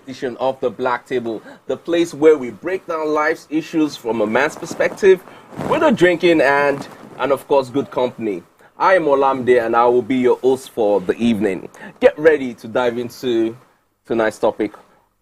Edition of the Black Table, the place where we break down life's issues from a man's perspective, with a drinking and of course good company. I am Olamide and I will be your host for the evening. Get ready to dive into tonight's topic.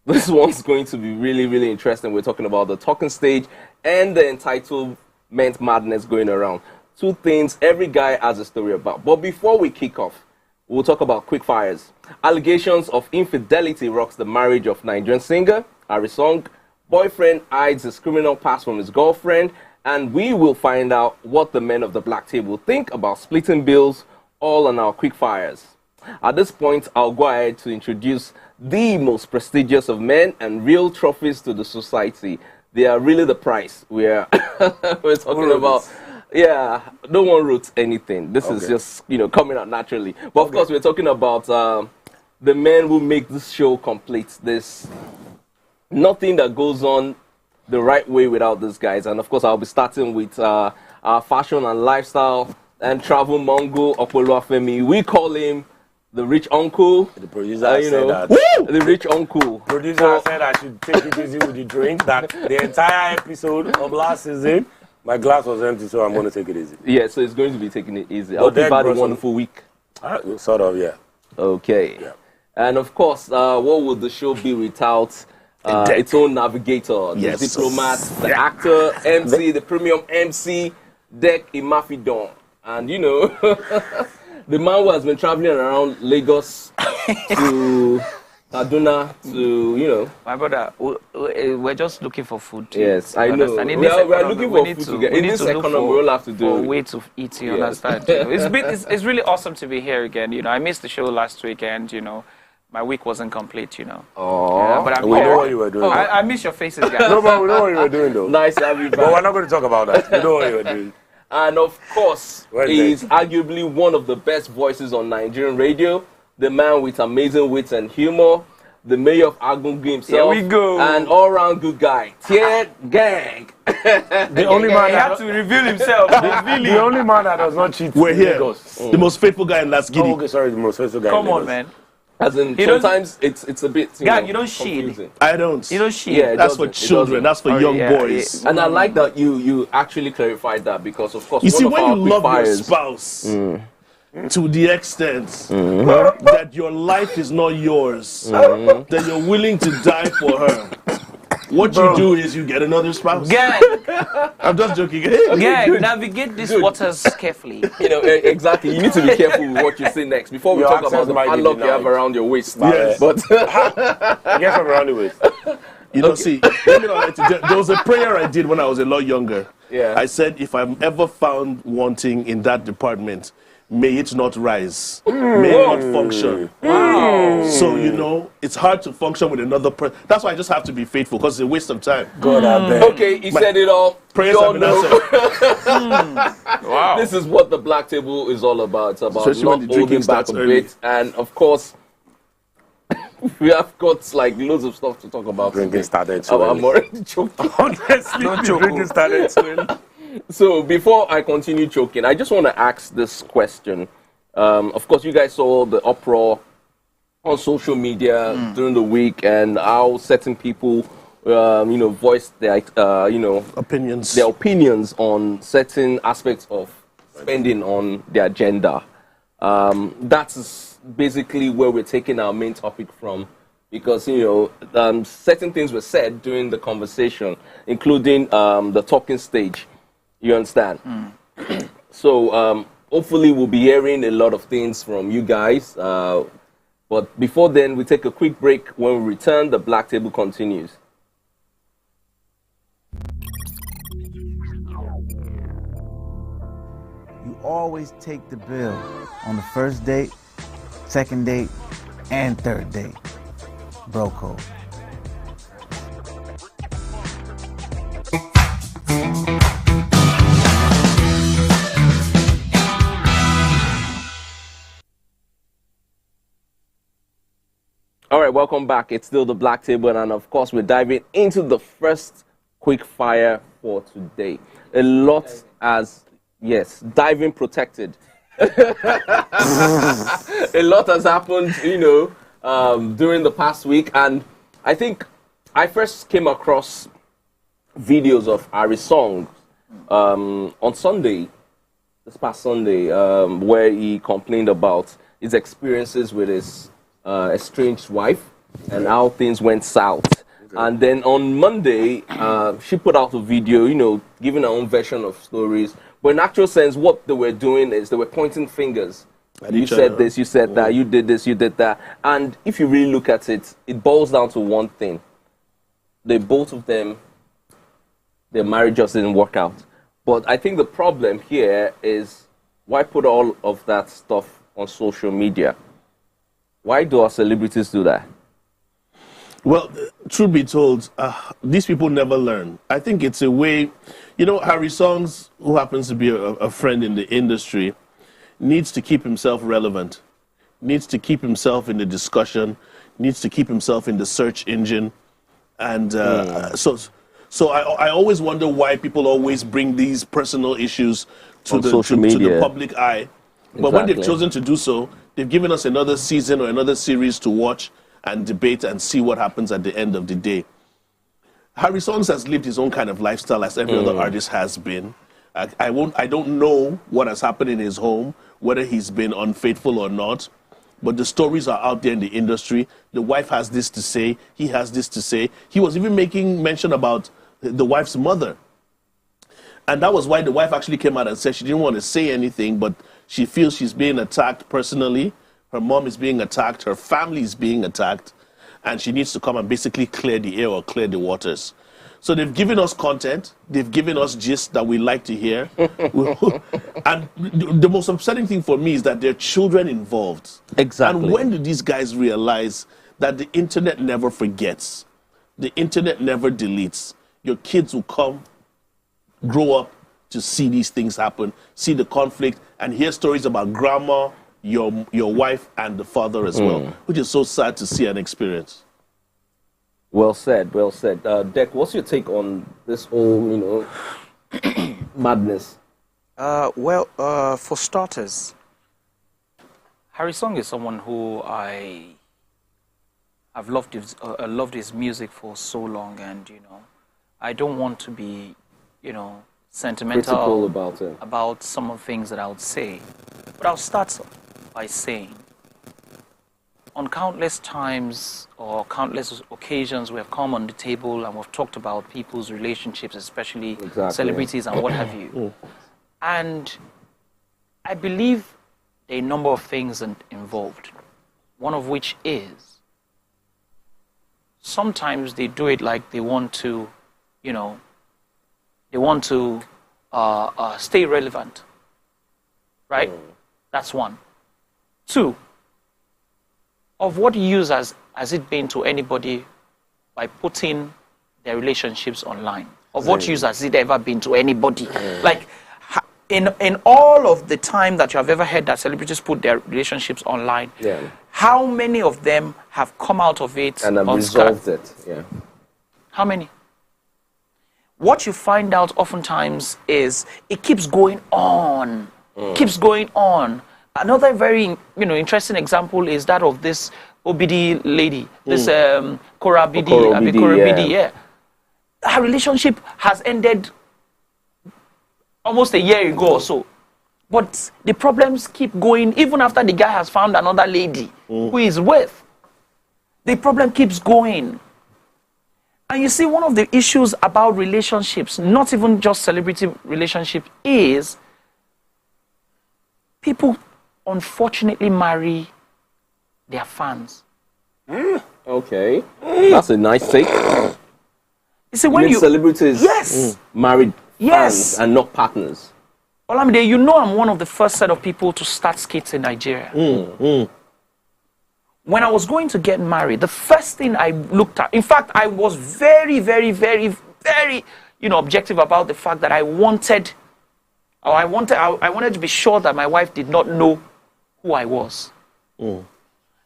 This one's going to be really interesting. We're talking about the talking stage and the entitlement madness going around. Two things every guy has a story about. But before we kick off, we'll talk about quick fires. Allegations of infidelity rocks the marriage of Nigerian singer Harry Song. Boyfriend hides his criminal past from his girlfriend. And we will find out what the men of the Black Table think about splitting bills, all on our quick fires. At this point, I'll go ahead to introduce the most prestigious of men and real trophies to the society. They are really the price we're talking about. Yeah, no one wrote anything. This is just, coming out naturally. But of course, we're talking about the men who make this show complete. There's nothing that goes on the right way without these guys. And of course, I'll be starting with our fashion and lifestyle and travel mongo, Opoluwafemi. We call him the rich uncle. The producer said that. Woo! The rich uncle. Producer said I should take it easy with the drink. That the entire episode of last season, my glass was empty, so I'm going to take it easy. Yeah, so it's going to be taking it easy. I hope you've had a wonderful week. Sort of, yeah. Okay. Yeah. And of course, what would the show be without its own navigator, the diplomat, the actor, MC, the premium MC, Deck Imafidon. And the man who has been traveling around Lagos to Kaduna to, My brother, we're just looking for food. Yes, I know. We're looking for food to get. In this economy, we all have to do a way to eat, you understand? It's really awesome to be here again. I missed the show last weekend, My week wasn't complete, Oh, yeah, but we know what you were doing. I miss your faces, guys. No, but we know what you were doing, though. Nice to have you back. But we're not going to talk about that. We know what you were doing. And of course, he's arguably one of the best voices on Nigerian radio. The man with amazing wits and humor. The mayor of Agungu himself. Here we go. An all-round good guy. Tear gang. The only man he had to reveal himself. The only man that does not cheat. We're here. The most faithful guy in Las Giddy. Okay, sorry, the most faithful guy. Come on, man. As in, sometimes it's a bit. You don't cheat. I don't. You don't cheat. Yeah, that's for children. That's for young boys. Yeah. And I like that you actually clarified that because, of course, you see, when you love your spouse to the extent that your life is not yours, that you're willing to die for her, what you do is you get another spouse. Gang. I'm just joking. Gang, navigate these waters carefully. Exactly. You need to be careful with what you say next before we talk about the padlock you have around your waist. Yes. But get from around the waist. See, let me not, there was a prayer I did when I was a lot younger. Yeah. I said, if I'm ever found wanting in that department, may it not rise. May it not function. Wow. So, it's hard to function with another person. That's why I just have to be faithful, because it's a waste of time. God, I bet. Okay, he said it all. Prayers have been answered. Wow. This is what the Black Table is all about. It's about Especially when not the drinking holding back starts a early. bit. And, of course, we have got, loads of stuff to talk about. Drinking started I'm already choking. Honestly, drinking started soon. So before I continue choking, I just want to ask this question. Of course, you guys saw the uproar on social media during the week and how certain people, voiced their, Opinions. their opinions on certain aspects of spending on their agenda. That's basically where we're taking our main topic from. Because, certain things were said during the conversation, including the talking stage. You understand? So, hopefully we'll be hearing a lot of things from you guys. But before then, we take a quick break. When we return, the Black Table continues. You always take the bill on the first date, second date, and third date. Bro code. right, welcome back. It's still the Black Table, and of course, we're diving into the first quick fire for today. A lot diving protected. A lot has happened, during the past week, and I think I first came across videos of Harry Song on Sunday, this past Sunday, where he complained about his experiences with his estranged wife and how things went south. Okay. And then on Monday, she put out a video, giving her own version of stories. But in actual sense, what they were doing is they were pointing fingers. You said this, you said that, you did this, you did that. And if you really look at it, it boils down to one thing. Both of them, their marriage just didn't work out. But I think the problem here is, why put all of that stuff on social media? Why do our celebrities do that? Well, truth be told, these people never learn. I think it's a way, Harry Songs, who happens to be a friend in the industry, needs to keep himself relevant, needs to keep himself in the discussion, needs to keep himself in the search engine. And so I always wonder why people always bring these personal issues to the public eye. But when they've chosen to do so, they've given us another season or another series to watch and debate and see what happens at the end of the day. Harry Songs has lived his own kind of lifestyle as every other artist has been. I don't know what has happened in his home, whether he's been unfaithful or not, but the stories are out there in the industry. The wife has this to say, he has this to say. He was even making mention about the wife's mother. And that was why the wife actually came out and said she didn't want to say anything, but she feels she's being attacked personally. Her mom is being attacked, her family is being attacked, and she needs to come and basically clear the air or clear the waters. So they've given us content, they've given us gist that we like to hear. And the most upsetting thing for me is that there are children involved. Exactly. And when do these guys realize that the internet never forgets? The internet never deletes. Your kids will come, grow up to see these things happen, see the conflict, and hear stories about grandma, your wife, and the father as well, which is so sad to see and experience. Well said, well said. Dek, what's your take on this whole, madness? For starters, Harry Song is someone who I've loved his music for so long, and I don't want to be, sentimental about some of the things that I would say. But I'll start by saying, on countless times or countless occasions, we have come on the table and we've talked about people's relationships, especially celebrities and what have you. And I believe there are a number of things involved, one of which is sometimes they do it like they want to, stay relevant, right? That's one. Two, of what use has it been to anybody by putting their relationships online? Of what use has it ever been to anybody? Like, in all of the time that you have ever heard that celebrities put their relationships online, how many of them have come out of it and have resolved it? Yeah. How many? What you find out oftentimes is it keeps going on, keeps going on. Another very interesting example is that of this OBD lady, this Cora BD, yeah. Her relationship has ended almost a year ago or so. But the problems keep going even after the guy has found another lady who he's with. The problem keeps going. And you see, one of the issues about relationships, not even just celebrity relationships, is people unfortunately marry their fans. Okay. That's a nice take. You see, when celebrities married fans and not partners. Olamide, I'm one of the first set of people to start skits in Nigeria. When I was going to get married, the first thing I looked at, in fact, I was very, very, very, very, objective about the fact that I wanted to be sure that my wife did not know who I was.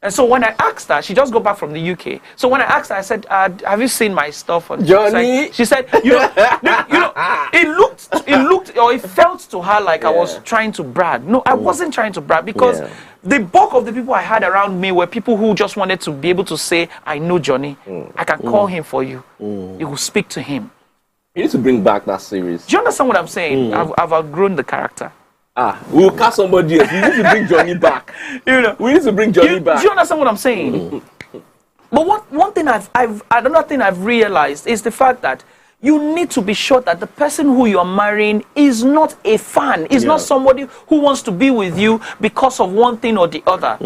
And so when I asked her, she just got back from the UK. So when I asked her, I said, "Have you seen my stuff on Johnny?" She said, it looked, or it felt to her like I was trying to brag. No, I wasn't trying to brag, because the bulk of the people I had around me were people who just wanted to be able to say, "I know Johnny. I can call him for you. You will speak to him." You need to bring back that series. Do you understand what I'm saying? I've outgrown the character. We'll cast somebody else. We need to bring Johnny back. We need to bring Johnny back. Do you understand what I'm saying? But another thing I've realized is the fact that you need to be sure that the person who you're marrying is not a fan, is not somebody who wants to be with you because of one thing or the other.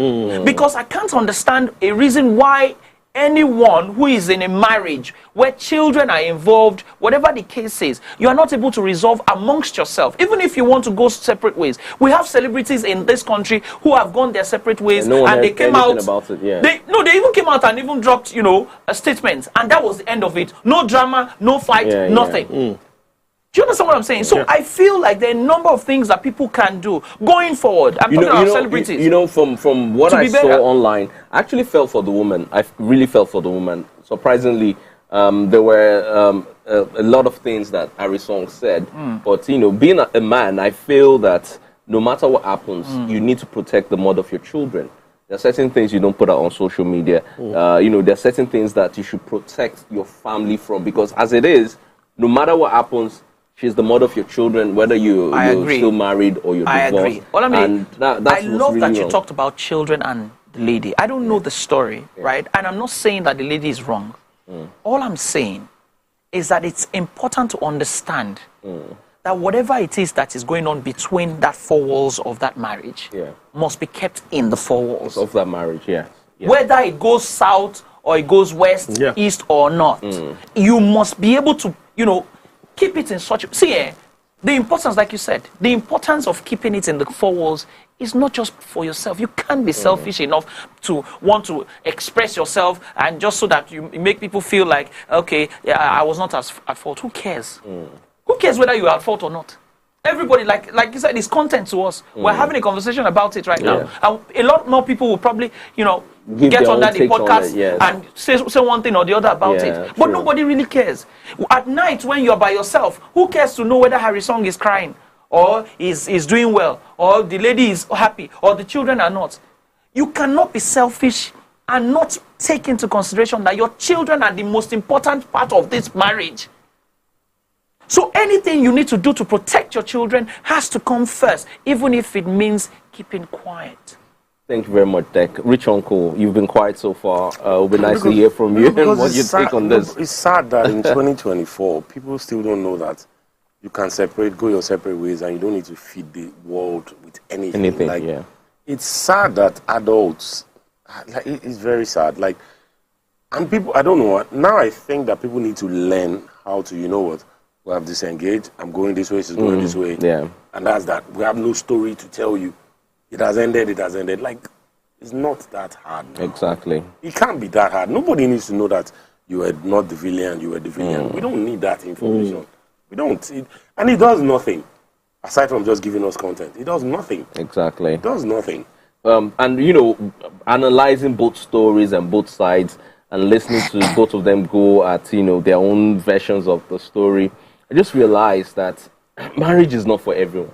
Because I can't understand a reason why anyone who is in a marriage where children are involved, whatever the case is, you are not able to resolve amongst yourself, even if you want to go separate ways. We have celebrities in this country who have gone their separate ways, and they came out about it. They even came out and even dropped, a statement, and that was the end of it. No drama, no fight, nothing. Do you understand what I'm saying? So I feel like there are a number of things that people can do going forward. I'm talking about celebrities. From what I saw online, I actually felt for the woman. I really felt for the woman. Surprisingly, there were a lot of things that Harry Song said. But, being a man, I feel that no matter what happens, you need to protect the mother of your children. There are certain things you don't put out on social media. There are certain things that you should protect your family from. Because as it is, no matter what happens, she's the mother of your children, whether you're still married or you're divorced. I agree. Well, I love really that you talked about children and the lady. I don't know the story, right? And I'm not saying that the lady is wrong. All I'm saying is that it's important to understand that whatever it is that is going on between that four walls of that marriage must be kept in the four walls of that marriage, Whether it goes south or it goes west, east or north, you must be able to, keep it in such the importance, like you said, the importance of keeping it in the four walls is not just for yourself. You can't be selfish enough to want to express yourself and just so that you make people feel like, okay, I was not at fault. Who cares? Who cares whether you're at fault or not? Everybody, like you said, is content to us. We're having a conversation about it right now. And a lot more people will probably, get on that podcast and say one thing or the other about it. But nobody really cares. At night, when you're by yourself, who cares to know whether Harry Song is crying or is doing well or the lady is happy or the children are not? You cannot be selfish and not take into consideration that your children are the most important part of this marriage. So anything you need to do to protect your children has to come first, even if it means keeping quiet. Thank you very much, Dek. Rich Uncle, you've been quiet so far. It'll be nice to hear from you. What do you take on this? It's sad that in 2024, people still don't know that you can go your separate ways, and you don't need to feed the world with anything. It's sad that adults, it's very sad. And people, I don't know what, now I think that people need to learn how to, we have disengaged. I'm going this way. She's going this way. And that's that. We have no story to tell you. It has ended. It's not that hard now. Exactly. It can't be that hard. Nobody needs to know that you were not the villain. You were the villain. We don't need that information. We don't. And it does nothing. Aside from just giving us content. It does nothing. Exactly. It does nothing. And, analyzing both stories and both sides and listening to both of them go at, their own versions of the story, I just realized that marriage is not for everyone.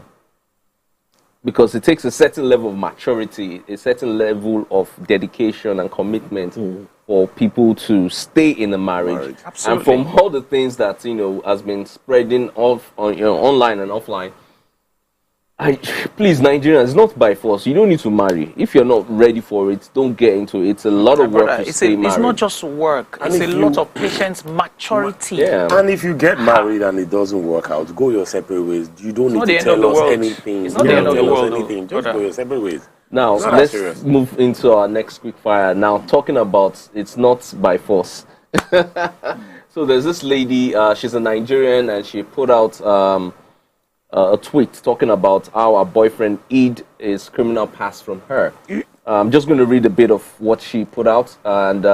Because it takes a certain level of maturity, a certain level of dedication and commitment for people to stay in a marriage. Absolutely. And from all the things that, has been spreading online and offline, please, Nigerians, it's not by force. You don't need to marry. If you're not ready for it, don't get into it. It's a lot of work to stay married. It's not just work. It's a lot of patience, maturity. And if you get married and it doesn't work out, go your separate ways. You don't need to tell us anything. It's not the end of the world. Just go your separate ways. Now, let's move into our next quick fire. Now, talking about it's not by force. So there's this lady, she's a Nigerian, and she put out a tweet talking about how her boyfriend hid his criminal past from her. I'm just going to read a bit of what she put out, and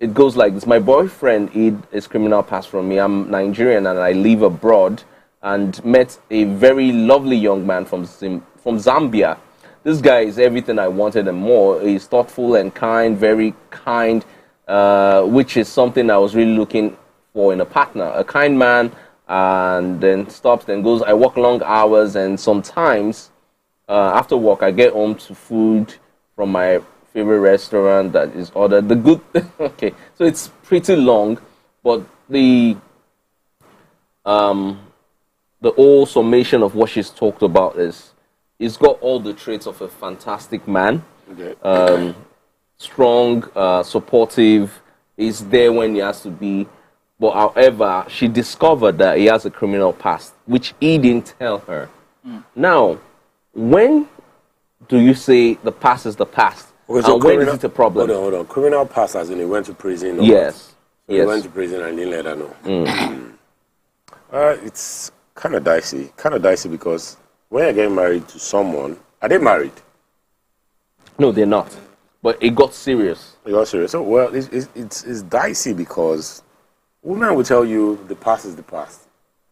it goes like this. My boyfriend hid his criminal past from me. I'm Nigerian and I live abroad, and met a very lovely young man from Zambia. this guy is everything I wanted and more. He's thoughtful and kind, very kind, which is something I was really looking for in a partner. A kind man, and then stops, then goes. I work long hours, and sometimes after work, I get home to food from my favorite restaurant that is ordered. The good, okay, so it's pretty long, but the whole summation of what she's talked about is he's got all the traits of a fantastic man. Okay. Strong, supportive, is there when he has to be. But however, she discovered that he has a criminal past, which he didn't tell her. Now, when do you say the past is the past? Okay, so when is it a problem? Hold on. Criminal past as in he went to prison? Yes. So he went to prison and didn't let her know. It's kind of dicey. Because when you're getting married to someone, are they married? No, they're not. But it got serious. So, well, it's dicey because women will tell you the past is the past.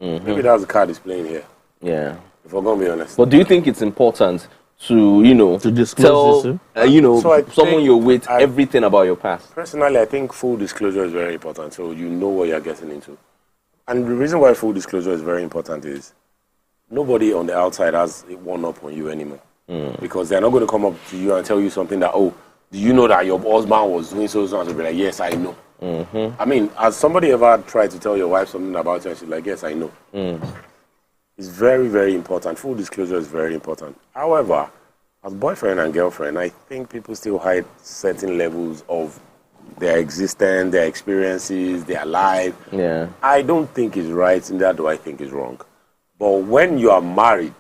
Maybe that's the card he's playing here. Yeah. If we're going to be honest. But do you think it's important to, to disclose this, so someone you're with everything about your past? Personally, I think full disclosure is very important, so you know what you're getting into. And the reason why full disclosure is very important is nobody on the outside has a one-up on you anymore. Because they're not going to come up to you and tell you something that, oh, do you know that your husband was doing so and be like, yes, I know. I mean, has somebody ever tried to tell your wife something about you and she's like, yes, I know? It's very, very important. Full disclosure is very important. However, as boyfriend and girlfriend, I think people still hide certain levels of their existence, their experiences, their life. Yeah. I don't think it's right, and that do I think is wrong. But when you are married,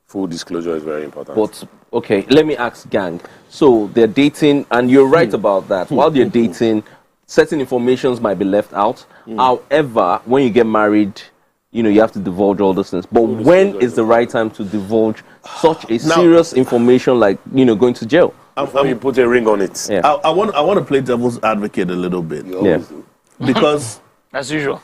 full disclosure is very important. But, okay, let me ask gang. So they're dating, and you're right about that. While they're dating, certain informations might be left out. However, when you get married, you have to divulge all those things. But when is the right time to divulge such a serious information like, going to jail? You put a ring on it. Yeah. I want to play devil's advocate a little bit. Because, as usual,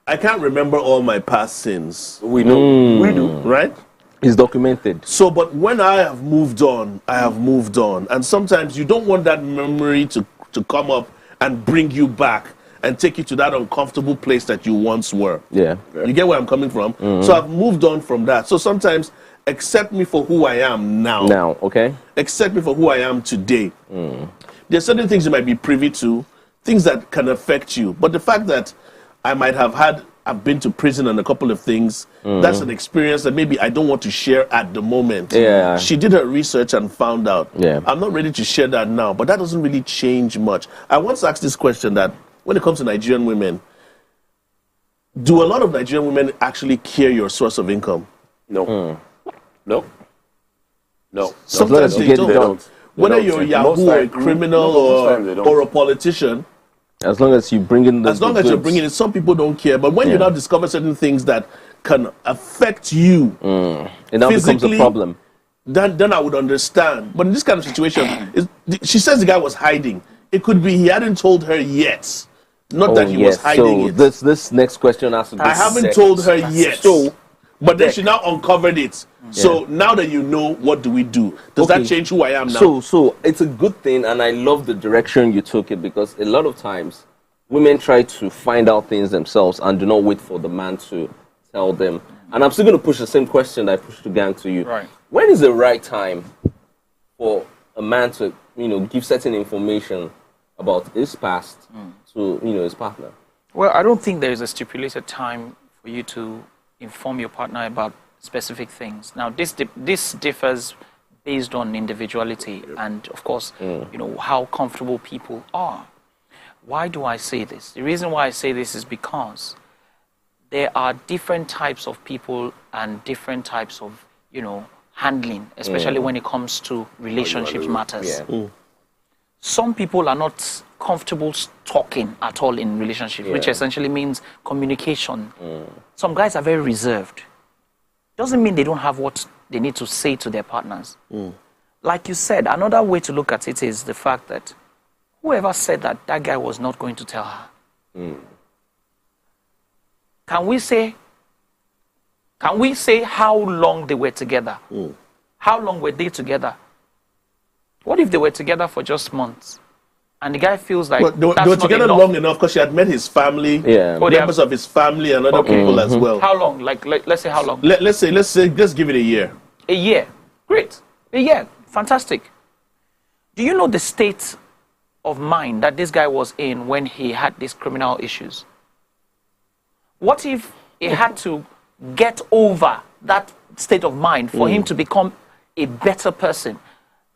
I can't remember all my past sins. We know. We do. Right? It's documented. So, but when I have moved on, I have moved on. And sometimes you don't want that memory to come up and bring you back and take you to that uncomfortable place that you once were. Yeah. You get where I'm coming from? So I've moved on from that. So sometimes accept me for who I am now. Now, okay. Accept me for who I am today. There are certain things you might be privy to, things that can affect you. But the fact that I might have I've been to prison on a couple of things, that's an experience that maybe I don't want to share at the moment. Yeah. She did her research and found out. Yeah. I'm not ready to share that now, but that doesn't really change much. I once asked this question that when it comes to Nigerian women, do a lot of Nigerian women actually care your source of income? No. No. Sometimes they don't. Whether you're a Yahoo or a criminal or a politician, as long as you bring in the as you're bringing it, some people don't care. But when you now discover certain things that can affect you, it now becomes a problem. Then I would understand. But in this kind of situation, she says the guy was hiding. It could be he hadn't told her yet. Not that he was hiding it. This next question has to be I haven't told her yet. But then she now uncovered it. So now that you know, what do we do? Does that change who I am now? So it's a good thing, and I love the direction you took it, because a lot of times women try to find out things themselves and do not wait for the man to tell them. And I'm still going to push the same question that I pushed to gang to you. Right. When is the right time for a man to, give certain information about his past to, his partner? Well, I don't think there is a stipulated time for you to inform your partner about specific things. Now, this differs based on individuality and, of course, how comfortable people are. Why do I say this? The reason why I say this is because there are different types of people and different types of, handling, especially when it comes to relationship matters. Some people are not comfortable talking at all in relationships, which essentially means communication. Some guys are very reserved. Doesn't mean they don't have what they need to say to their partners. Like you said, another way to look at it is the fact that whoever said that guy was not going to tell her. Can we say how long they were together? how long were they together? What if they were together for just months? And the guy feels like they were together long enough because she had met his family, members of his family, and other people as well. How long? Like let's say how long? Let's give it a year. A year. Great. A year. Fantastic. Do you know the state of mind that this guy was in when he had these criminal issues? What if he had to get over that state of mind for him to become a better person?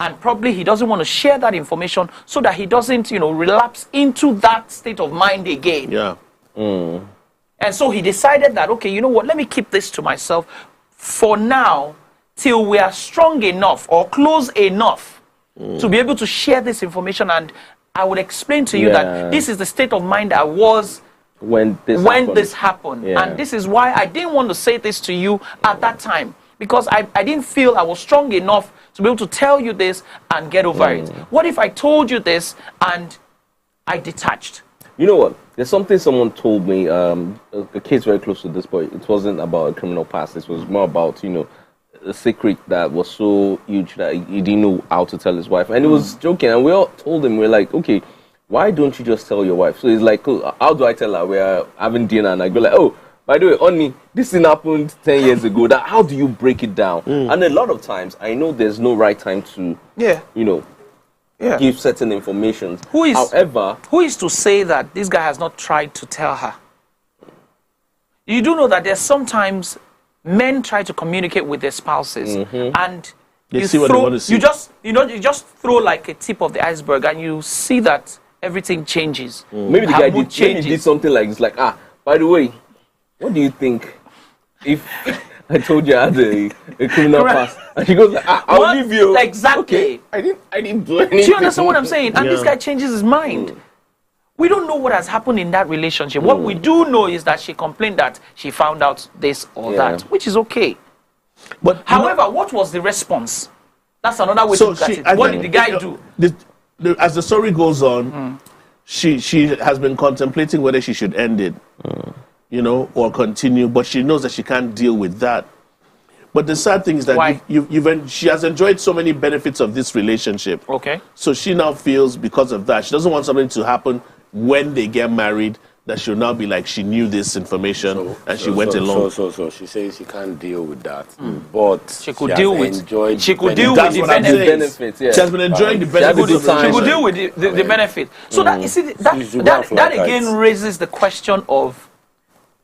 And probably he doesn't want to share that information so that he doesn't, relapse into that state of mind again. Yeah. And so he decided that, okay, you know what, let me keep this to myself for now till we are strong enough or close enough to be able to share this information. And I would explain to you that this is the state of mind I was when this happened. Yeah. And this is why I didn't want to say this to you at that time, because I didn't feel I was strong enough to be able to tell you this and get over it. What if I told you this and I detached? You know what? There's something someone told me, a case very close to this, but it wasn't about a criminal past. It was more about, a secret that was so huge that he didn't know how to tell his wife. And he was joking, and we all told him, we're like, okay, why don't you just tell your wife? So he's like, oh, how do I tell her? We're having dinner, and I go like, oh, by the way, Oni, this thing happened 10 years ago. That how do you break it down? And a lot of times, I know there's no right time to, give certain information. However, who is to say that this guy has not tried to tell her? You do know that there's sometimes men try to communicate with their spouses, and they see what they want to see. You just throw like a tip of the iceberg, and you see that everything changes. Maybe the guy did something like this, like, by the way, what do you think if I told you I had a criminal past? And she goes, I'll leave you. Exactly. Okay, I didn't do anything. Do you understand what I'm saying? And this guy changes his mind. We don't know what has happened in that relationship. What we do know is that she complained that she found out this or that, which is okay. But however, what was the response? That's another way to look at it. What did the guy do? As the story goes on, she has been contemplating whether she should end it, or continue. But she knows that she can't deal with that. But the sad thing is that she has enjoyed so many benefits of this relationship. Okay. So she now feels because of that, she doesn't want something to happen when they get married, that she'll now be like she knew this information and she went along. So she says she can't deal with that, but she could deal with enjoyed. She could deal with the benefits. She has been enjoying the benefits. She could deal with the benefit. So that you see that again raises the question of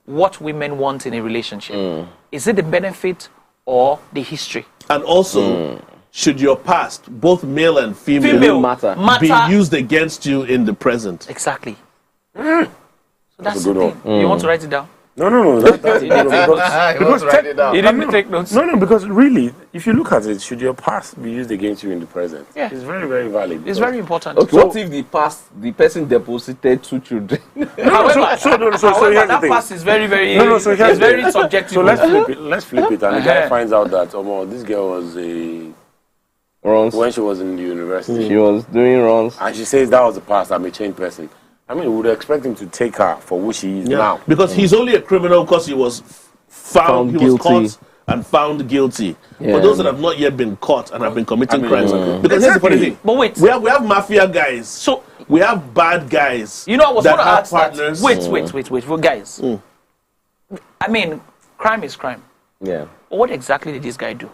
what women want in a relationship. Is it the benefit or the history? And also, should your past, both male and female matter, be used against you in the present? Exactly. So that's the thing. You want to write it down? No. Because write it down. You didn't take notes. No, because really, if you look at it, should your past be used against you in the present? Yeah. It's very, very valid. It's very important. Okay, what if the person deposited 2 children? However, that past is very, very, it's very subjective. So let's flip it. And the guy finds out that, this girl was when she was in the university. She was doing runs. And she says that was the past, I'm a changed person. I mean, we would expect him to take her for who she is now. Because he's only a criminal because he was found guilty. Was caught and found guilty. For those that have not yet been caught and have been committing crimes. Because here's the funny thing. But wait. We have mafia guys. So we have bad guys. I was going to ask partners. Wait, guys. I mean, crime is crime. Yeah. But what exactly did this guy do?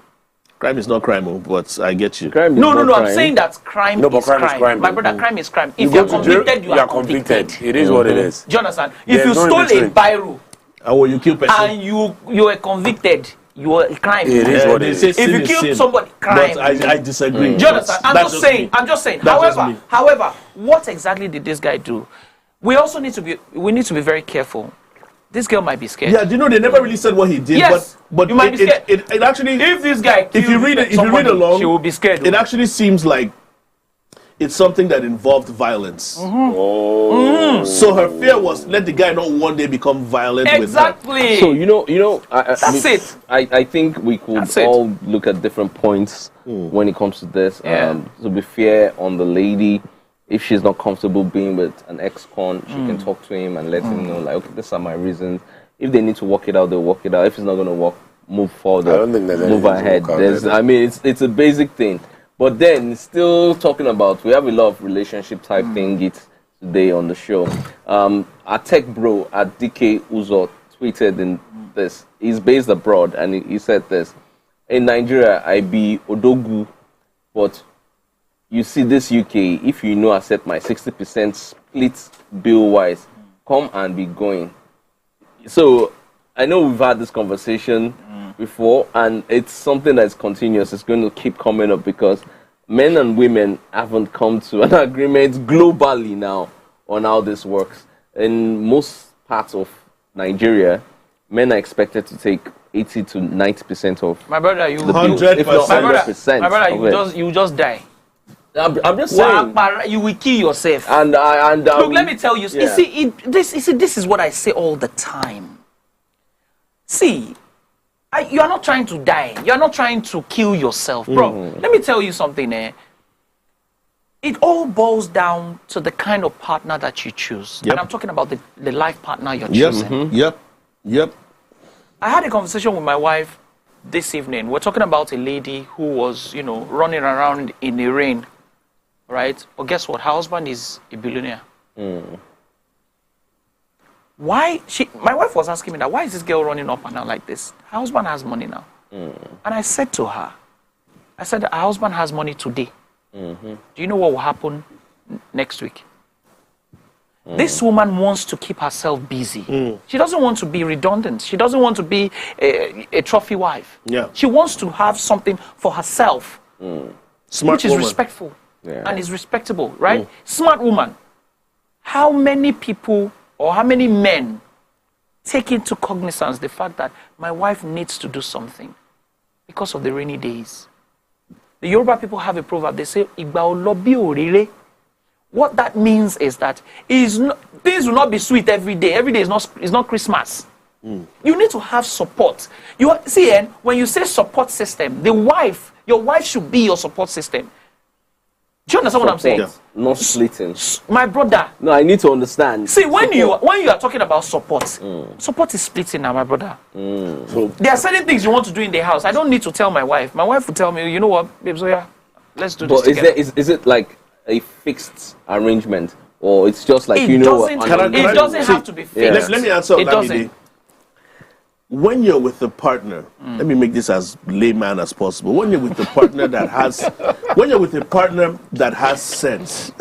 Crime is not crime, but I get you. No, I'm saying that crime is crime. My brother, crime is crime. If you're convicted, you are convicted. It is what it is. Do you understand? If you stole a biro you kill person and you were convicted, you are a crime. It is what it is. If you kill somebody, crime. But I disagree. Do you understand? I'm just saying. However, what exactly did this guy do? We also need to be very careful. This girl might be scared. Yeah, they never really said what he did. Yes, but you might be scared. It actually, if this guy, if you read along, she will be scared. It actually seems like it's something that involved violence. So her fear was let the guy not one day become violent with her. Exactly. So that's it. I think we could all look at different points when it comes to this. To be fair on the lady. If she's not comfortable being with an ex-con, she can talk to him and let him know, like, okay, these are my reasons. If they need to work it out, they'll work it out. If it's not going to work, move further, I don't think there's move ahead. I mean, it's a basic thing. But then, still talking about, we have a lot of relationship type thing today on the show. Our tech bro at DK Uzo tweeted in this. He's based abroad, and he said this: in Nigeria, I be Odogu, but you see this UK, if you know, accept my 60% split bill wise, come and be going. So I know we've had this conversation before, and it's something that's continuous. It's going to keep coming up because men and women haven't come to an agreement globally now on how this works. In most parts of Nigeria, men are expected to take 80 to 90% of my brother, you the bill, if not 100%. My brother, you just die. I'm just saying. You will kill yourself. Look, let me tell you. Yeah. This is what I say all the time. See, you are not trying to die. You are not trying to kill yourself, bro. Let me tell you something. It all boils down to the kind of partner that you choose. Yep. And I'm talking about the life partner you're choosing. Yep. I had a conversation with my wife this evening. We're talking about a lady who was, running around in the rain. Right? But guess what? Her husband is a billionaire. My wife was asking me that, why is this girl running up and down like this? Her husband has money now. And I said to her, her husband has money today. Do you know what will happen next week? This woman wants to keep herself busy. She doesn't want to be redundant. She doesn't want to be a trophy wife. Yeah. She wants to have something for herself, Smart which is woman. respectful. Yeah. And is respectable, right? Smart woman. How many people or how many men take into cognizance the fact that my wife needs to do something because of the rainy days? The Yoruba people have a proverb. They say, "Igba olobi orire." What that means is that things will not be sweet every day. Every day is not Christmas. You need to have support. When you say support system, your wife should be your support system. Do you understand what I'm saying? Yeah. Not splitting. My brother. No, I need to understand. See, when you are talking about support, support is splitting now, my brother. So there are certain things you want to do in the house. I don't need to tell my wife. My wife will tell me, you know what, babe, so yeah, let's do this together. But is it like a fixed arrangement, or it's just like it doesn't have to be fixed. Let me answer. It doesn't. When you're with a partner, let me make this as layman as possible. When you're with a partner that has sense,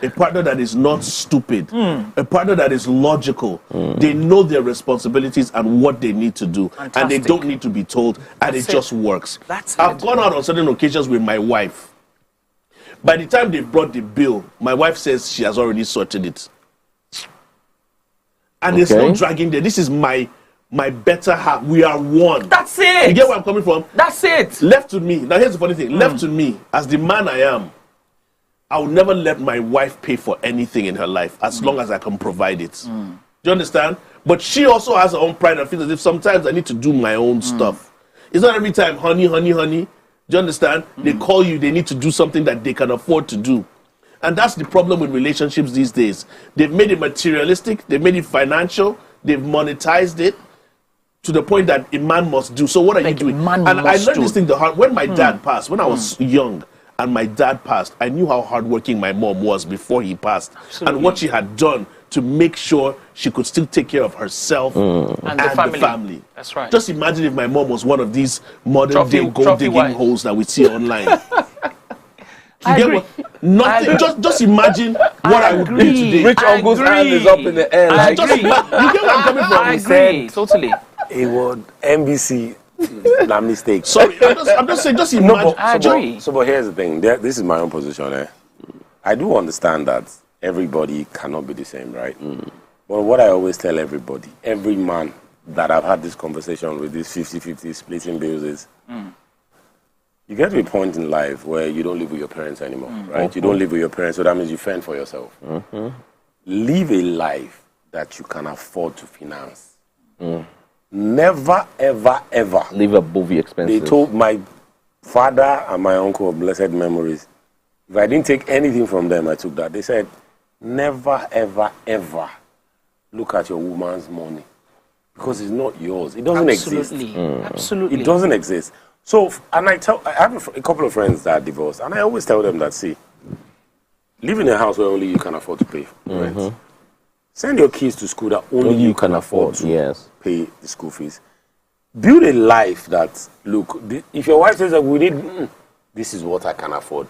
a partner that is not stupid, a partner that is logical, they know their responsibilities and what they need to do, and they don't need to be told, and it just works. I've gone out on certain occasions with my wife. By the time they brought the bill, my wife says she has already sorted it, and it's not dragging there. This is my better half. We are one. That's it. You get where I'm coming from? That's it. Left to me. Now here's the funny thing. Left to me, as the man I am, I will never let my wife pay for anything in her life as long as I can provide it. Do you understand? But she also has her own pride and feels as if sometimes I need to do my own stuff. It's not every time, honey. Do you understand? They call you, they need to do something that they can afford to do. And that's the problem with relationships these days. They've made it materialistic, they've made it financial, they've monetized it to the point that a man must do. So what are you doing? And I learned this thing the hard. When my dad passed, when I was young, and my dad passed, I knew how hardworking my mom was before he passed. Absolutely. And what she had done to make sure she could still take care of herself and the family. That's right. Just imagine if my mom was one of these modern day gold digging holes that we see online. I agree. Nothing. Just imagine what I would do today. Rich uncle's hand is up in the air. I Like, agree. You get where I'm coming from? I agree. Totally. It was NBC. Not mistake. Sorry, I'm just saying. Just imagine. I agree. But here's the thing. This is my own position. I do understand that everybody cannot be the same, right? But what I always tell everybody, every man that I've had this conversation with, this 50-50 splitting bills is, you get to a point in life where you don't live with your parents anymore, right? You don't live with your parents, so that means you fend for yourself. Live a life that you can afford to finance. Never, ever, ever live above your expenses. They told my father and my uncle of blessed memories, if I didn't take anything from them, I took that. They said, never, ever, ever look at your woman's money. because it's not yours. It doesn't exist. Absolutely. It doesn't exist. So, and I have a couple of friends that are divorced, and I always tell them that, see, live in a house where only you can afford to pay rent. Send your kids to school that only you can afford to pay the school fees. Build a life that, look, if your wife says that we need, this is what I can afford.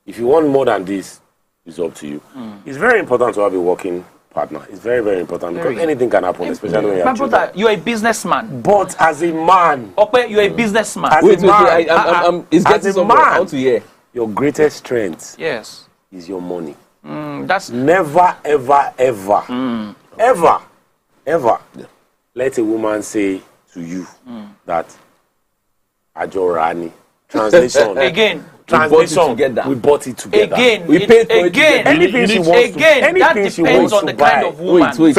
If you want more than this, it's up to you. It's very important to have a working partner. It's very, very important because anything can happen, especially when you have children. Brother, you're a businessman. But as a man, You're a businessman. As a man, it's getting somewhere. I want to hear. Your greatest strength is your money. That's never, ever, ever, ever let a woman say to you that Ajorani. Translation. We bought it together. Again, we paid for it together. Anything she wants to buy. That depends on the kind of woman. Wait.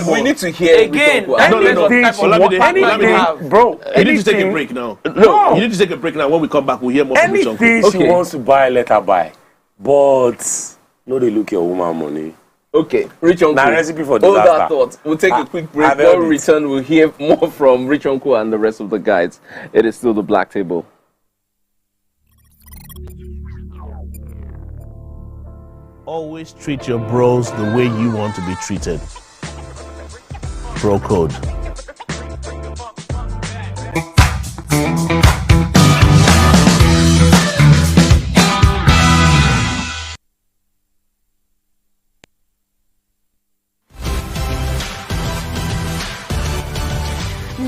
We need to hear. Again, that depends on the type of woman we have. Bro, you need to take a break now. No. You need to take a break now. When we come back, we'll hear more from Rich Uncle. Anything she wants to buy, let her buy. But no, they look your woman money. Okay, Rich Uncle. Now, recipe for disaster. Hold that thought. We'll take a quick break. When we return, we'll hear more from Rich Uncle and the rest of the guys. It is still the Black Table. Always treat your bros the way you want to be treated. Bro code.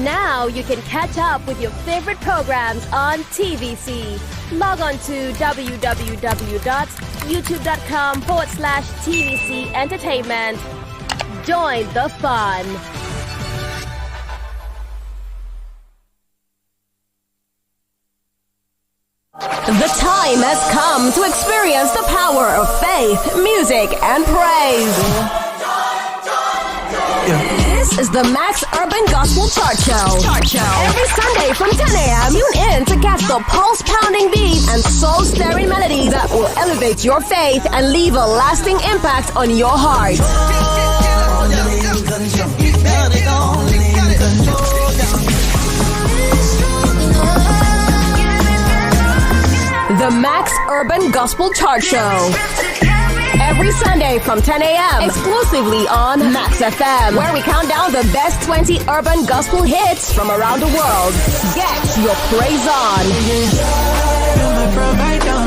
Now you can catch up with your favorite programs on TVC. Log on to www.youtube.com/TVC Entertainment. Join the fun. The time has come to experience the power of faith, music, and praise. This is the Max Urban Gospel Chart Show. Every Sunday from 10 a.m. Tune in to catch the pulse-pounding beats and soul-stirring melodies that will elevate your faith and leave a lasting impact on your heart. The Max Urban Gospel Chart Show. Every Sunday from 10 a.m. exclusively on Max FM, where we count down the best 20 urban gospel hits from around the world. Get your praise on. You're my provider.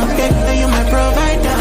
You're my provider.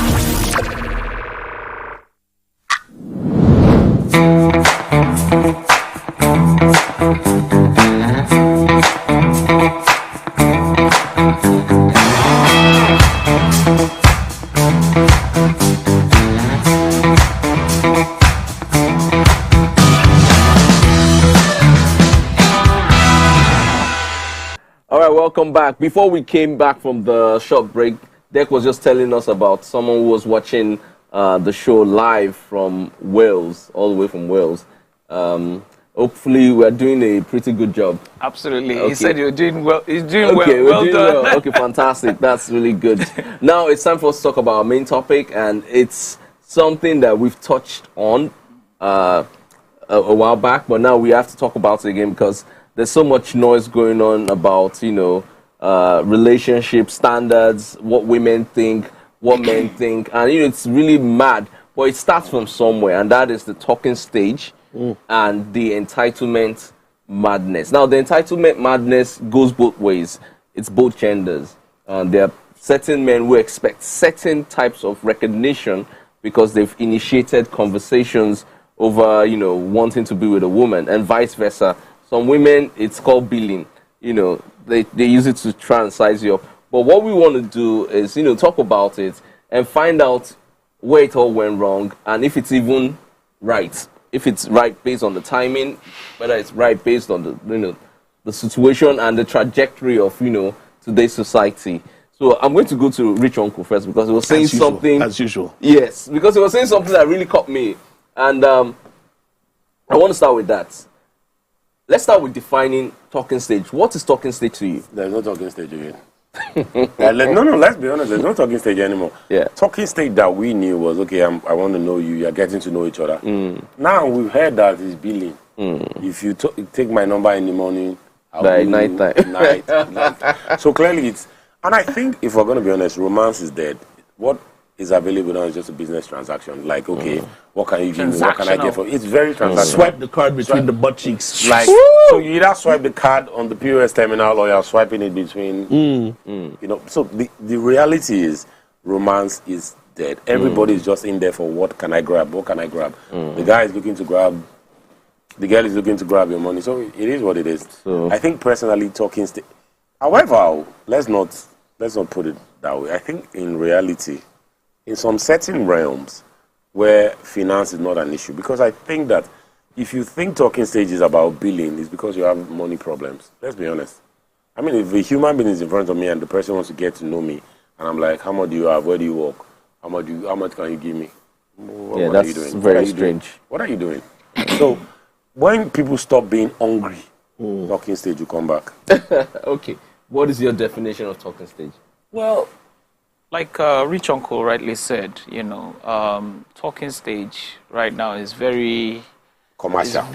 Welcome back. Before we came back from the short break, Dek was just telling us about someone who was watching the show live from Wales, all the way from Wales. Hopefully, we're doing a pretty good job. Absolutely. Okay. He said you're doing well. He's doing well done. Well. Okay, fantastic. That's really good. Now, it's time for us to talk about our main topic, and it's something that we've touched on a while back, but now we have to talk about it again because there's so much noise going on about, relationship standards, what women think, what men think, and it's really mad. But it starts from somewhere, and that is the talking stage and the entitlement madness. Now, the entitlement madness goes both ways. It's both genders. There are certain men who expect certain types of recognition because they've initiated conversations over, wanting to be with a woman, and vice versa. Some women, it's called billing. They use it to try and size you up. But what we want to do is, talk about it and find out where it all went wrong and if it's even right. If it's right based on the timing, whether it's right based on the situation and the trajectory of, today's society. So I'm going to go to Rich Uncle first because he was saying something. As usual. Yes, because he was saying something that really caught me. And I want to start with that. Let's start with defining talking stage. What is talking stage to you? There's no talking stage again. Let's be honest. There's no talking stage anymore. Yeah. Talking stage that we knew was, okay, I want to know you. You're getting to know each other. Now we've heard that it's billing. If you take my number in the morning, by night time. Night. So clearly it's, and I think if we're going to be honest, romance is dead. What is available now is just a business transaction. Like, okay, what can you give me? What can I get for? It's very transactional. Swipe the card between the butt cheeks. Like, so you either swipe the card on the POS terminal or you're swiping it between. You know, so the reality is romance is dead. Everybody is just in there for what can I grab? What can I grab? The guy is looking to grab. The girl is looking to grab your money. So it is what it is. So, I think personally talking. However, let's not put it that way. I think in reality, in some certain realms where finance is not an issue, because I think that if you think talking stage is about billing, it's because you have money problems. Let's be honest. I mean, if a human being is in front of me and the person wants to get to know me, and I'm like, how much do you have? Where do you work? How much can you give me? What are you doing? Very strange. What are you doing? So when people stop being hungry, talking stage will come back. Okay. What is your definition of talking stage? Well, like Rich Uncle rightly said, you know, talking stage right now is very commercial.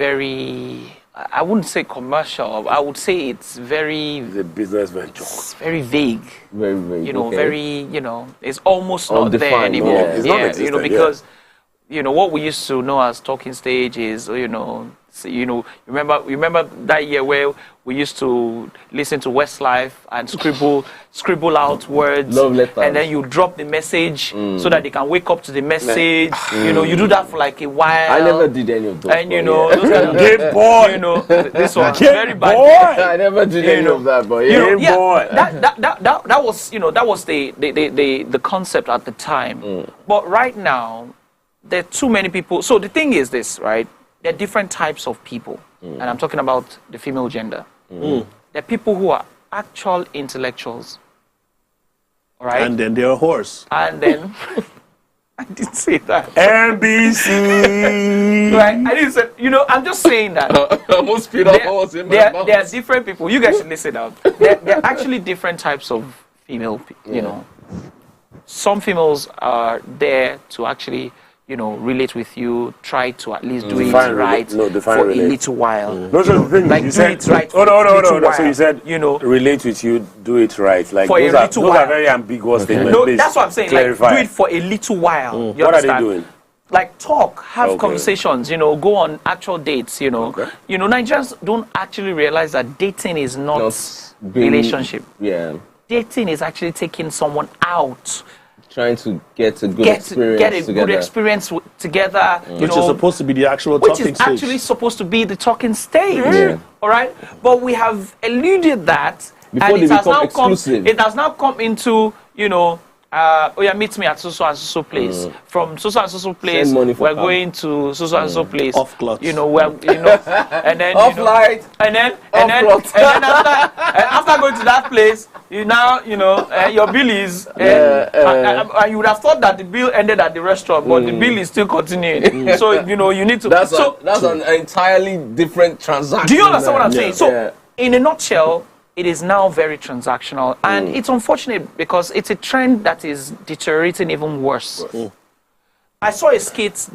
I wouldn't say commercial. I would say it's It's a business venture. It's very vague. Very vague. You know, okay. it's almost not there Undefined, anymore. yeah. It's non-existent, you know, because what we used to know as talking stage is, remember that year where we used to listen to Westlife and scribble out words, Love letters, and then you drop the message so that they can wake up to the message. You do that for like a while. I never did any of those. And those kind of, Game Boy. this was Game very bad. Boy. I never did any of that, but Game Boy. That was the concept at the time. But right now, there are too many people. So the thing is this, right? There are different types of people, and I'm talking about the female gender. There are people who are actual intellectuals, all right? And then they're a horse. And then I didn't say that. NBC. Right? I didn't say. I'm just saying that. almost spit out what was in my mouth. There are different people. You guys should listen out. There are actually different types of female. Some females are there to actually, relate with you, try to at least do it right for a little while. No, so the thing like you do said, it right. Oh no. While, So you said, relate with you, do it right. Like for those a little are while. very ambiguous statements. No, Please that's what I'm saying. clarify. Like, do it for a little while. You What understand? are they doing? Like talk, have conversations, go on actual dates, Nigerians don't actually realize that dating is not relationship. Yeah. Dating is actually taking someone out. Trying to get a good experience get a together. good experience together. Which is supposed to be the actual which talking is stage. actually supposed to be the talking stage. Yeah. All right? But we have eluded that. Before and they become exclusive. It has now come into, meet me at so and so place. From so and so place, money for we're cab. going to so and so place. Off clots. And then Off light. and then clots. after going to that place, your bill is and you would have thought that the bill ended at the restaurant, but the bill is still continuing. So you need to. That's an entirely different transaction. Do you understand what I'm saying? So Yeah. in a nutshell, it is now very transactional, and it's unfortunate because it's a trend that is deteriorating even worse. I saw a skit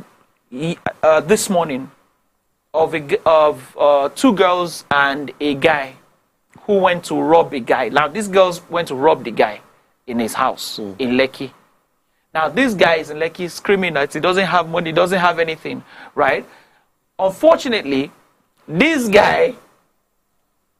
this morning of two girls and a guy who went to rob a guy. Now, these girls went to rob the guy in his house in Lekki. Now, this guy is in Lekki screaming that he doesn't have money, doesn't have anything, right? Unfortunately, this guy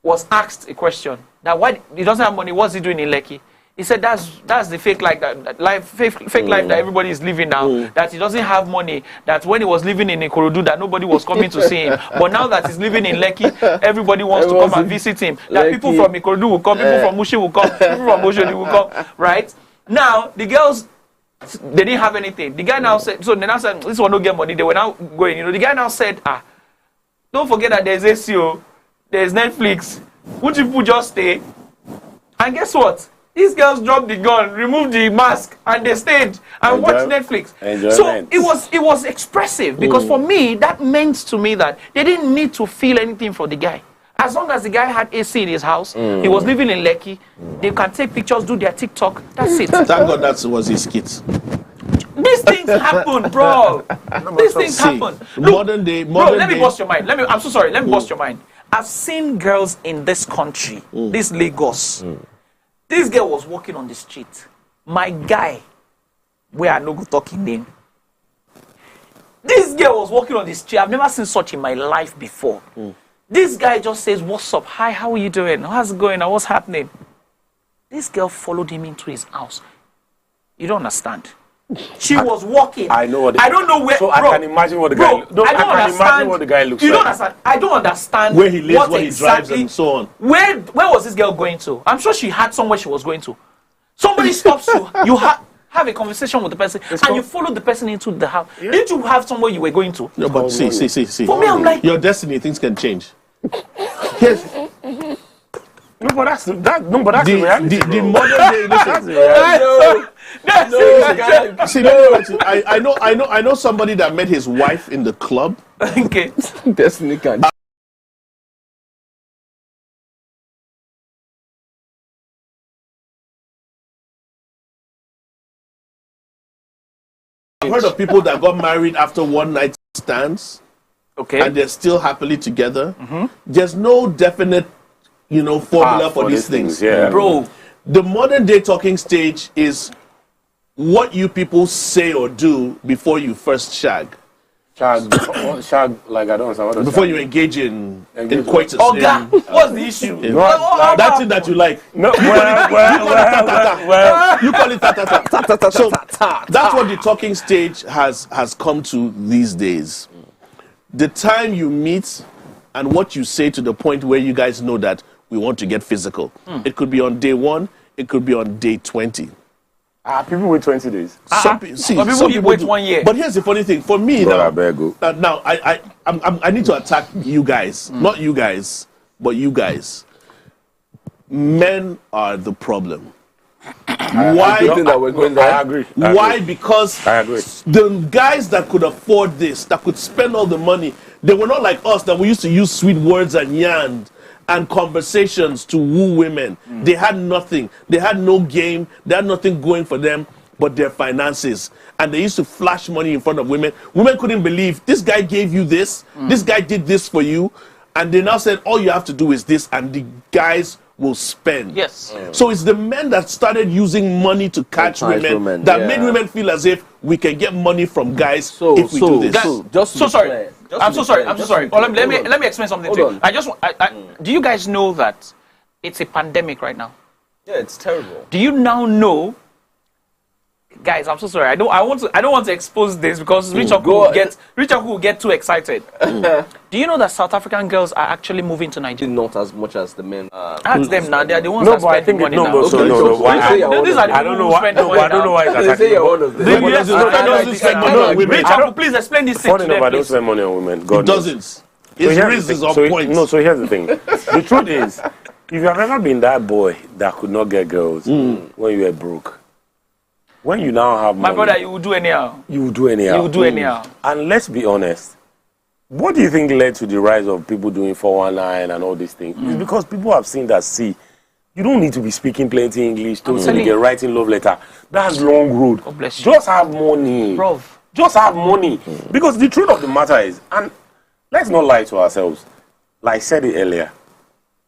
was asked a question. Now, why he doesn't have money? What's he doing in Lekki? He said that's the fake life that everybody is living now. That he doesn't have money. That when he was living in Ikorodu, that nobody was coming to see him. But now that he's living in Lekki, everybody wants to come and visit him. That people from Ikorodu will come, people from Mushi will come, people from Oshodi will come. Right now, the girls, they didn't have anything. The guy now said, so they now said, this one don't get money. They were now going. The guy now said, don't forget that there's SEO, there's Netflix. Would you people just stay? And guess what? These girls dropped the gun, removed the mask, and they stayed and watched Netflix. So it was expressive because for me, that meant to me that they didn't need to feel anything for the guy. As long as the guy had AC in his house, he was living in Lekki, they can take pictures, do their TikTok, that's it. Thank God that was his skit. Do These things happen, bro. These things happen. Look, Modern day. Bro, let me bust your mind. I'm so sorry. Let me bust your mind. I've seen girls in this country, this Lagos. This girl was walking on the street. My guy, where I no go talking name. This girl was walking on the street. I've never seen such in my life before. This guy just says, "What's up? Hi, how are you doing? How's it going? What's happening?" This girl followed him into his house. You don't understand. She was walking. I know what. I don't know where. So bro, I can imagine what the guy. I don't understand. Imagine what the guy looks you like. don't understand. I don't understand where he lives, what where he drives, and so on. Where was this girl going to? I'm sure she had somewhere she was going to. Somebody stops you. You have a conversation with the person, and you follow the person into the house. Yeah. Didn't you have somewhere you were going to? No, but see. For me, I'm like, your destiny. Things can change. Yes. No, but that's the reality. The modern day. Listen, I know somebody that met his wife in the club. Okay. Destiny can. I've heard of people that got married after one night stands. Okay. And they're still happily together. There's no definite, formula for these things. Yeah. Bro. The modern day talking stage is what you people say or do before you first shag. Shag, like I don't understand. Before you engage in coitus. What's the issue? That thing that you like. No, you call it ta-ta-ta. So that's what the talking stage has come to these days. The time you meet and what you say to the point where you guys know that we want to get physical. It could be on day 1, it could be on day 20. People wait 20 days. Some people wait 1 year. But here's the funny thing. For me now, I need to attack you guys. Not you guys, but you guys. Men are the problem. Why? I agree. Why? Because the guys that could afford this, that could spend all the money, they were not like us that we used to use sweet words and yarn and conversations to woo women. They had nothing. They had no game. They had nothing going for them but their finances. And they used to flash money in front of women. Women couldn't believe, this guy gave you this, this guy did this for you. And they now said, all you have to do is this, and the guys will spend. Yes. So it's the men that started using money to catch women that made women feel as if we can get money from guys if we do this. I'm so sorry. Well, let me explain something to you. Do you guys know that it's a pandemic right now? Yeah, it's terrible. Do you now know? Guys, I'm so sorry. I don't want to expose this because Richard will get too excited. Do you know that South African girls are actually moving to Nigeria? Not as much as the men. Ask them now. They are the ones that spend money now. I don't know why. I don't know why it's They say you're one of them. Richard, please explain this thing to them. I don't spend money on women. It doesn't. His risk is on point. No, so here's the thing. The truth is, if you have ever been that boy that could not get girls when you were broke, when you now have money, my brother, you will do anyhow. You will do anyhow. You will do anyhow. And let's be honest, what do you think led to the rise of people doing 419 and all these things? It's because people have seen that, you don't need to be speaking plenty English to get writing love letter. That's long road. God bless you. Just have money. Bro. Just have money. Because the truth of the matter is, and let's not lie to ourselves, like I said it earlier,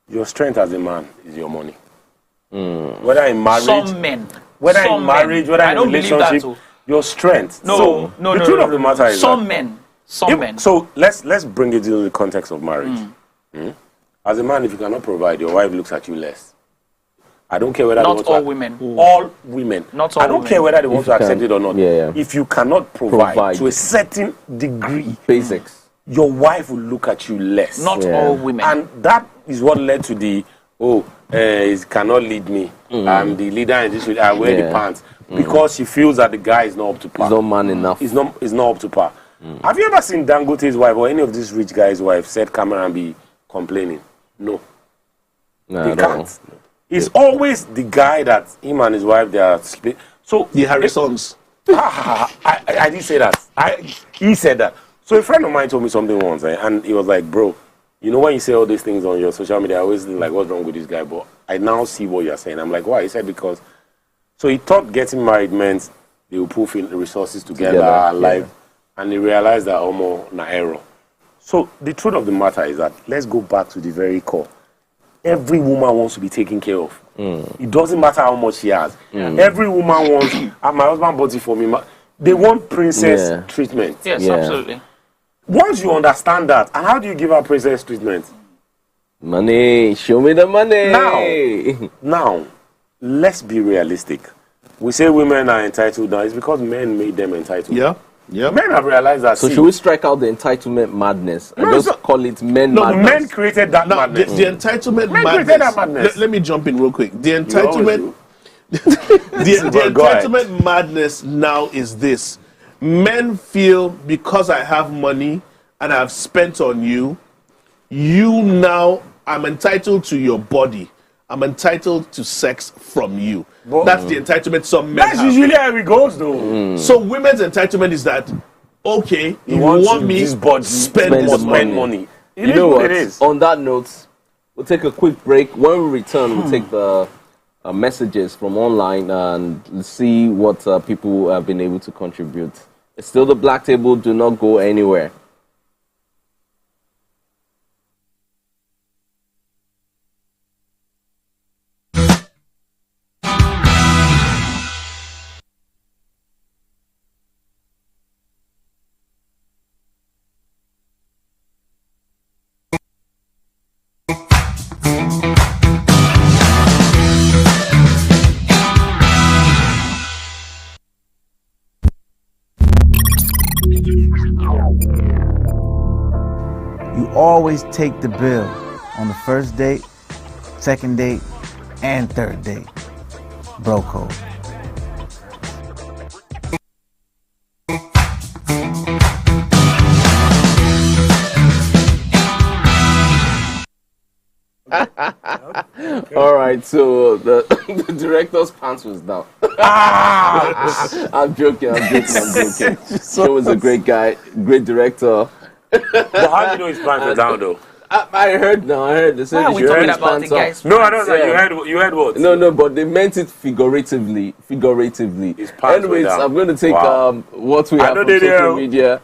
your strength as a man is your money. Whether in marriage, some men. Whether in marriage, whether in relationship, your strength. No. The truth of the matter is some men. So let's bring it into the context of marriage. As a man, if you cannot provide, your wife looks at you less. I don't care whether not all women. All women. Not all I don't care whether they want to accept it or not. Yeah. If you cannot provide to a certain degree, basics, your wife will look at you less. Not all women. And that is what led to the he cannot lead me. I'm the leader in this. I wear the pants because she feels that the guy is not up to par. He's not man enough. He's not up to par. Have you ever seen Dangote's wife or any of these rich guys' wives set camera and be complaining? No. They can't. It's always the guy that him and his wife they are split. So the Harrisons. I didn't say that. He said that. So a friend of mine told me something once, and he was like, "Bro, you know when you say all these things on your social media, I always think like, what's wrong with this guy? But I now see what you're saying." I'm like, why? He said because. So he thought getting married meant they will put in resources together and like, and they realize that almost na error. So the truth of the matter is that let's go back to the very core. Every woman wants to be taken care of. It doesn't matter how much she has. Every woman wants, my husband bought it for me. They want princess treatment. Yes, absolutely. Once you understand that, and how do you give her princess treatment? Money, show me the money. Now, let's be realistic. We say women are entitled now. It's because men made them entitled. Yeah. Men have realized that. So should we strike out the entitlement madness and just call it men madness? Men created that madness. The entitlement men madness. Created that madness. Let me jump in real quick. The entitlement, the entitlement madness now is this: men feel because I have money and I've spent on you, I'm entitled to your body. I'm entitled to sex from you. But that's the entitlement some men have. That's usually how it goes, though. So women's entitlement is that, okay, you want me to spend money. You know what? It is. On that note, we'll take a quick break. When we return, we'll take the messages from online and see what people have been able to contribute. It's still the Black Table. Do not go anywhere. You always take the bill on the first date, second date, and third date. Bro code. All right, so the director's pants was down. I'm joking. He was a great guy, great director. But how do you know his pants were down, though? I heard. They said Why are we talking about the guy's No, I don't know. You heard what? No, but they meant it figuratively. His pants Anyways, were down. I'm going to take what we have on social media.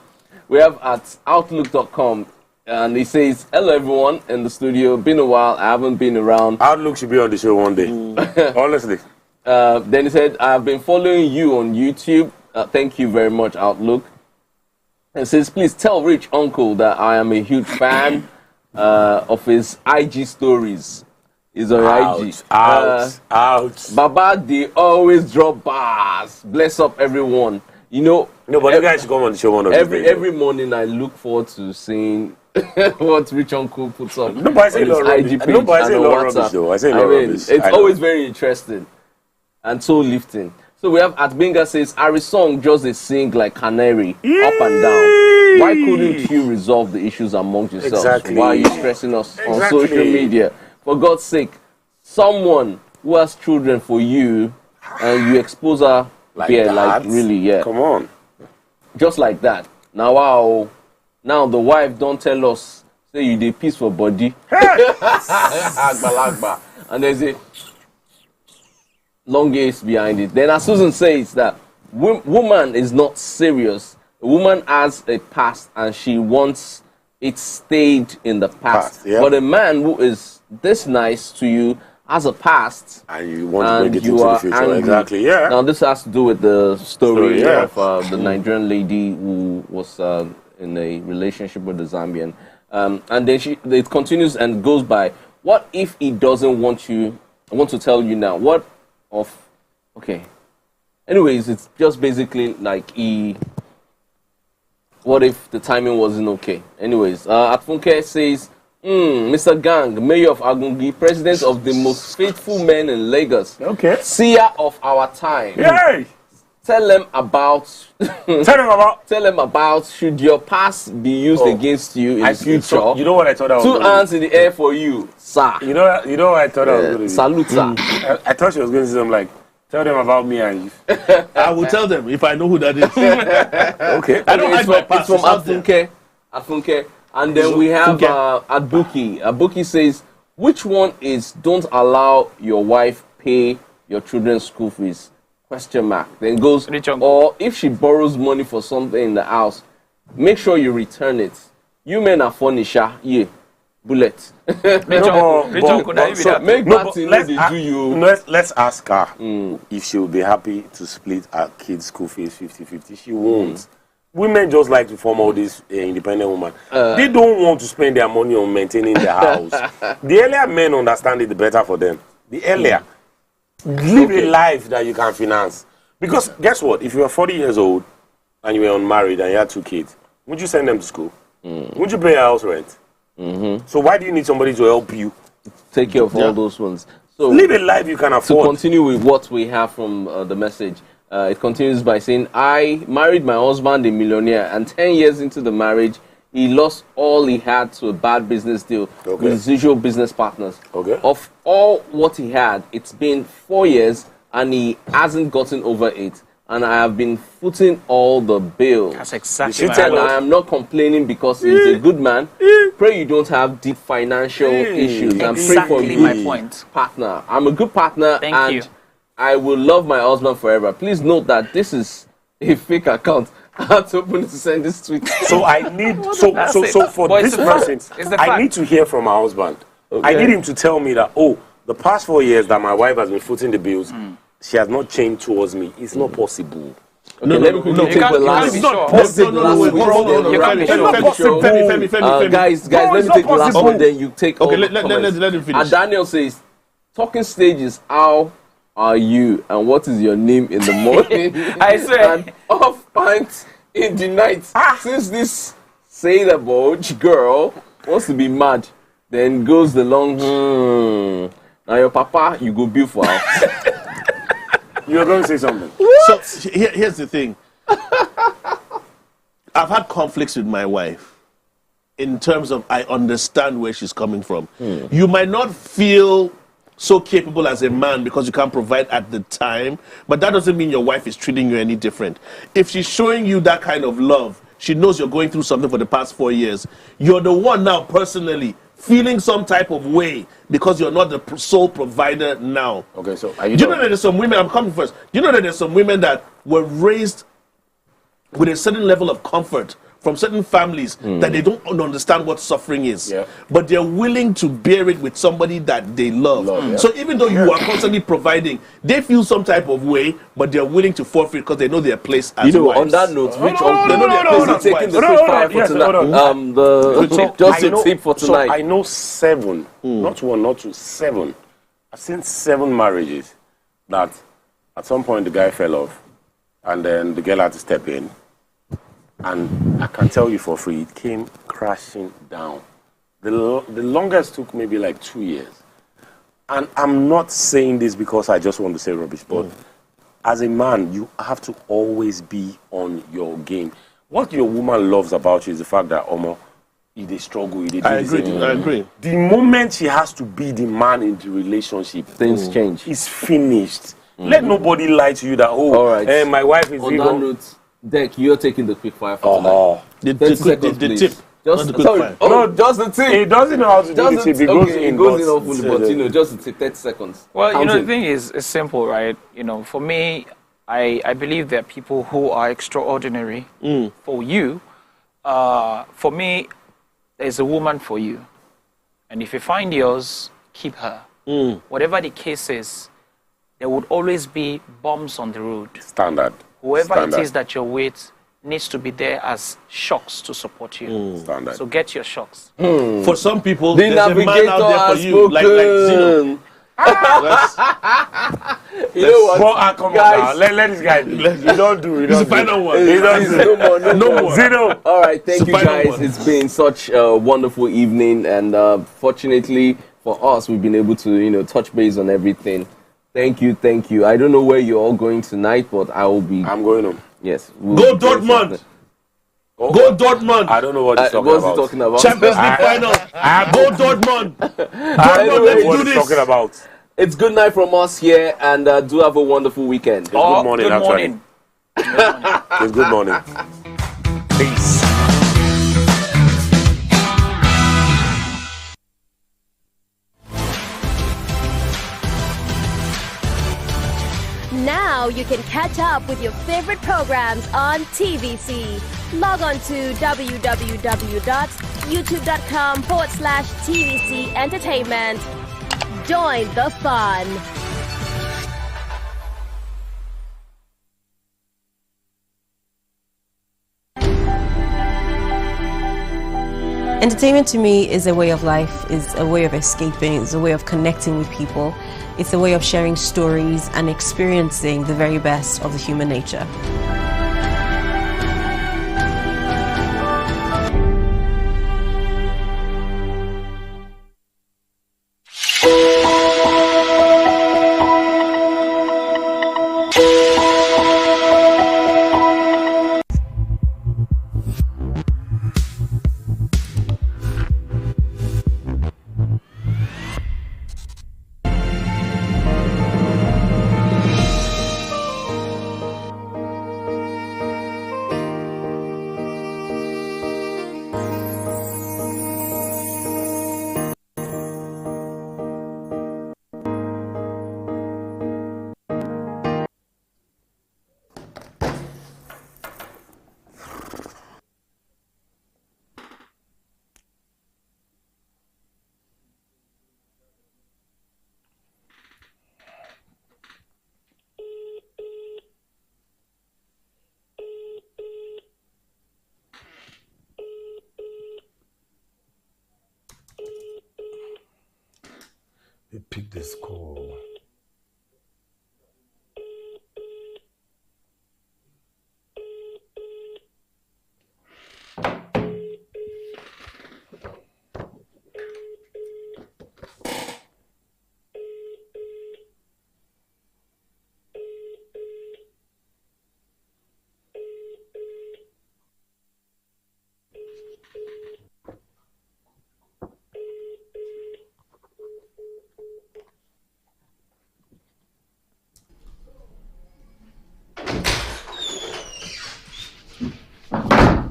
We have at outlook.com. And he says, hello everyone in the studio. Been a while. I haven't been around. Outlook should be on the show one day. Honestly. Then he said, I've been following you on YouTube. Thank you very much, Outlook. And says, please tell Rich Uncle that I am a huge fan of his IG stories. He's on IG. Ouch. Baba, they always drop bars. Bless up everyone. You know, no, but you guys should come on the show one of these days. Every morning I look forward to seeing what Rich Uncle puts up. No, but I say a lot of rubbish. No, but I say a lot of rubbish, though. I say a lot of rubbish. It's always very interesting and so lifting. So we have at Binga says, Ari song just a sing like canary, up and down. Why couldn't you resolve the issues amongst yourselves? Exactly. Why are you stressing us on social media? For God's sake, someone who has children for you and you expose her really, Come on. Just like that. Now the wife don't tell us, say you did peace for body. And there's a long ace behind it. Then as Susan says that woman is not serious. A woman has a past and she wants it stayed in the past. But a man who is this nice to you has a past and you want to bring it into the future. Angry. Exactly, yeah. Now this has to do with the story of the Nigerian lady who was in a relationship with the Zambian. And then it continues and goes by, what if he doesn't want to tell you now? Anyways, it's just basically like what if the timing wasn't okay? Anyways, Atfunke says, Mr. Gang, Mayor of Agungi, President of the most faithful men in Lagos. Okay. Seer of our time. Yay! Tell them about should your past be used against you in future. So, you know what I thought I was 2 hands in the air for you, sir. You know what I thought I was going to do? Salute, sir. I thought she was going to say something like, tell them about me and you. I will tell them if I know who that is. Okay. I don't hide my past. It's from Afunke. And then we have Abuki. Abuki says, which one is don't allow your wife pay your children's school fees? ? Question mark. Then goes, or if she borrows money for something in the house, make sure you return it. You men are funny, sha. Yeah. Bullet. Let's ask her if she will be happy to split her kids' school fees 50-50. She won't. Women just like to form all these independent women. They don't want to spend their money on maintaining their house. The earlier men understand it, the better for them. The earlier. Live a life that you can finance. Because guess what? If you are 40 years old and you were unmarried and you had 2 kids, would you send them to school? Would you pay your house rent? So why do you need somebody to help you take care of all those ones? So live a life you can afford. To continue with what we have from the message, it continues by saying, I married my husband, a millionaire, and 10 years into the marriage, he lost all he had to a bad business deal with his usual business partners. Of all what he had, it's been 4 years, and he hasn't gotten over it. And I have been footing all the bills. That's exactly right. And I am not complaining because he's a good man. Pray you don't have deep financial issues. And pray for you, my point. Partner. I'm a good partner. Thank you. I will love my husband forever. Please note that this is a fake account. I had to open to send this tweet. So I need so for this person, I need to hear from my husband. I need him to tell me that the past 4 years that my wife has been footing the bills, she has not changed towards me. It's not possible. Okay, let me quickly take the last. It's not possible. Guys, let me take the last one. Then you take. Okay, let him finish. And Daniel says, talking stages. How are you? And what is your name in the morning? I swear. And off pints in the night. Since this say the boy girl wants to be mad, then goes the long. Now your papa, you go build for house. You're going to say something. So here's the thing. I've had conflicts with my wife in terms of I understand where she's coming from. You might not feel so capable as a man because you can't provide at the time, but that doesn't mean your wife is treating you any different. If she's showing you that kind of love, she knows you're going through something for the past 4 years. You're the one now personally feeling some type of way because you're not the sole provider now. Okay, so do you know that there's some women, I'm coming first, do you know that there's some women that were raised with a certain level of comfort from certain families that they don't understand what suffering is, but they're willing to bear it with somebody that they love. So even though you are constantly providing, they feel some type of way, but they're willing to forfeit because they know their place as wives. On that note, which they know their place is taking the quick fire for tonight. Just a tip for tonight. So I know 7, not 1, not 2, 7. I've seen 7 marriages that at some point the guy fell off, and then the girl had to step in. And I can tell you for free, it came crashing down. The longest took maybe like 2 years. And I'm not saying this because I just want to say rubbish, but as a man, you have to always be on your game. What your woman loves about you is the fact that, if they struggle, I agree. The moment she has to be the man in the relationship, things change. It's finished. Let nobody lie to you that, all right. My wife is on that note, Deck, you're taking the quick fire for tonight. The tip. Just the tip. He doesn't know how to do the tip. He goes in awfully, but just the tip, 30 seconds. Well, the thing is, it's simple, right? For me, I believe there are people who are extraordinary. For you, for me, there's a woman for you. And if you find yours, keep her. Whatever the case is, there would always be bumps on the road. Standard. Whoever it is that you're with needs to be there as shocks to support you. Standard. So get your shocks. For some people, the there's a man out there for you, like Zeno. You know what, guys? Let this guy do. You don't do. It's the final one. No more. Zeno. All right, thank you guys. It's been such a wonderful evening, and fortunately for us, we've been able to touch base on everything. Thank you. I don't know where you're all going tonight, but I'm going home. Yes. Go Dortmund. Go Dortmund. I don't know what he's talking about. Champions League final. Go Dortmund. Let's do this. Talking about. It's good night from us here, and do have a wonderful weekend. It's good morning, actually. It's good morning. Peace. Now you can catch up with your favorite programs on TVC. Log on to www.youtube.com/TVC Entertainment. Join the fun. Entertainment to me is a way of life, is a way of escaping, is a way of connecting with people. It's a way of sharing stories and experiencing the very best of the human nature. Pick this call.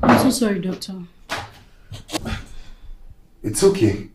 I'm so sorry, doctor. It's okay.